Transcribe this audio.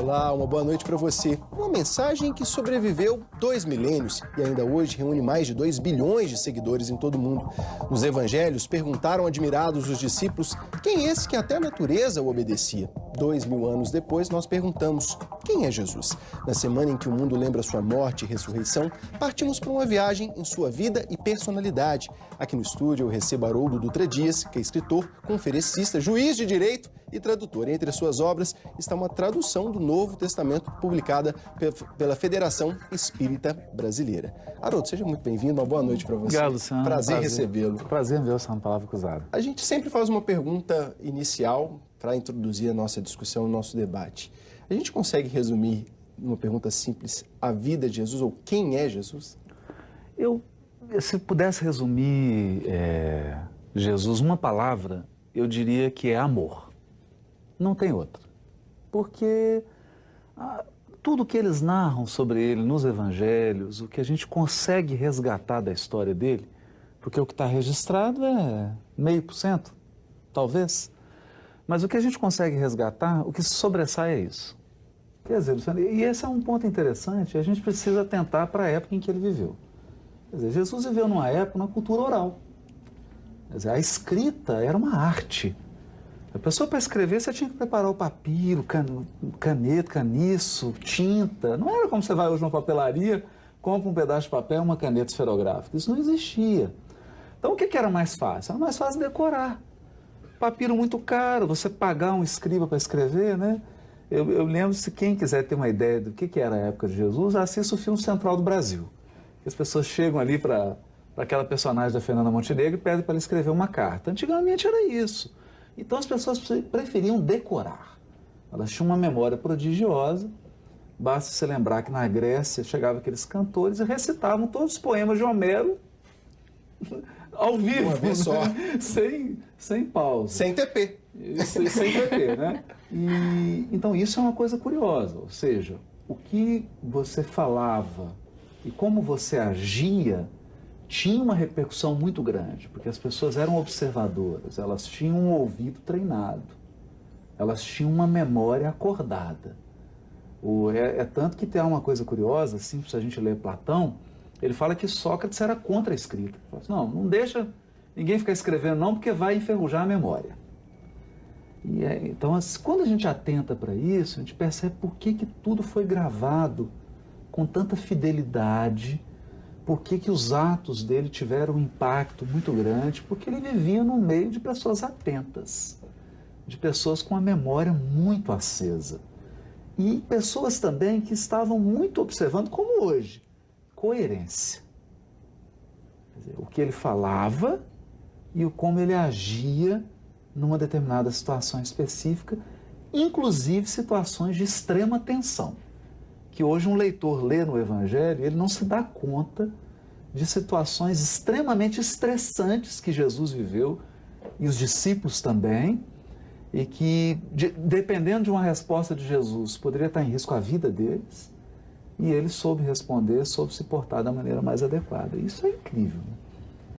Olá, uma boa noite para você. Uma mensagem que sobreviveu 2 milênios e ainda hoje reúne mais de 2 bilhões de seguidores em todo o mundo. Nos evangelhos, perguntaram admirados os discípulos quem é esse que até a natureza o obedecia. 2000 anos depois, nós perguntamos, quem é Jesus? Na semana em que o mundo lembra sua morte e ressurreição, partimos para uma viagem em sua vida e personalidade. Aqui no estúdio eu recebo Haroldo Dutra Dias, que é escritor, conferencista, juiz de direito e tradutor. Entre as suas obras está uma tradução do Novo Testamento publicada pela Federação Espírita Brasileira. Haroldo, seja muito bem-vindo, uma boa noite para você. Obrigado, Luciano. Prazer recebê-lo. Prazer em ver essa palavra cruzada. A gente sempre faz uma pergunta inicial para introduzir a nossa discussão, o nosso debate. A gente consegue resumir, numa pergunta simples, a vida de Jesus ou quem é Jesus? Se pudesse resumir Jesus uma palavra, eu diria que é amor. Não tem outra. Porque tudo que eles narram sobre ele nos evangelhos, o que a gente consegue resgatar da história dele, porque o que está registrado é 0,5%, talvez. Mas o que a gente consegue resgatar, o que se sobressai é isso. Quer dizer, Luciano, e esse é um ponto interessante, a gente precisa atentar para a época em que ele viveu. Quer dizer, Jesus viveu numa época, numa cultura oral. Quer dizer, a escrita era uma arte. A pessoa, para escrever, você tinha que preparar o papiro, caneta, caniço, tinta. Não era como você vai hoje numa papelaria, compra um pedaço de papel e uma caneta esferográfica. Isso não existia. Então, o que era mais fácil? Era mais fácil decorar. Papiro muito caro, você pagar um escriba para escrever, né? Eu lembro, se quem quiser ter uma ideia do que era a época de Jesus, assista o filme Central do Brasil. As pessoas chegam ali para aquela personagem da Fernanda Montenegro e pedem para ela escrever uma carta. Antigamente era isso. Então as pessoas preferiam decorar. Elas tinham uma memória prodigiosa. Basta se lembrar que na Grécia chegavam aqueles cantores e recitavam todos os poemas de Homero ao vivo. Uma vez só. Sem pausa. Sem TP. Sem TP, né? Então isso é uma coisa curiosa. Ou seja, o que você falava e como você agia tinha uma repercussão muito grande, porque as pessoas eram observadoras, elas tinham um ouvido treinado, elas tinham uma memória acordada. É tanto que tem uma coisa curiosa, assim, se a gente ler Platão, ele fala que Sócrates era contra a escrita. Ele fala assim, não deixa ninguém ficar escrevendo não, porque vai enferrujar a memória. Então, quando a gente atenta para isso, a gente percebe por que tudo foi gravado com tanta fidelidade, por que os atos dele tiveram um impacto muito grande, porque ele vivia no meio de pessoas atentas, de pessoas com a memória muito acesa. E pessoas também que estavam muito observando, como hoje, coerência. Quer dizer, o que ele falava e como ele agia numa determinada situação específica, inclusive situações de extrema tensão, que hoje um leitor lê no Evangelho e ele não se dá conta de situações extremamente estressantes que Jesus viveu, e os discípulos também, e que, dependendo de uma resposta de Jesus, poderia estar em risco a vida deles, e ele soube responder, soube se portar da maneira mais adequada. Isso é incrível, né?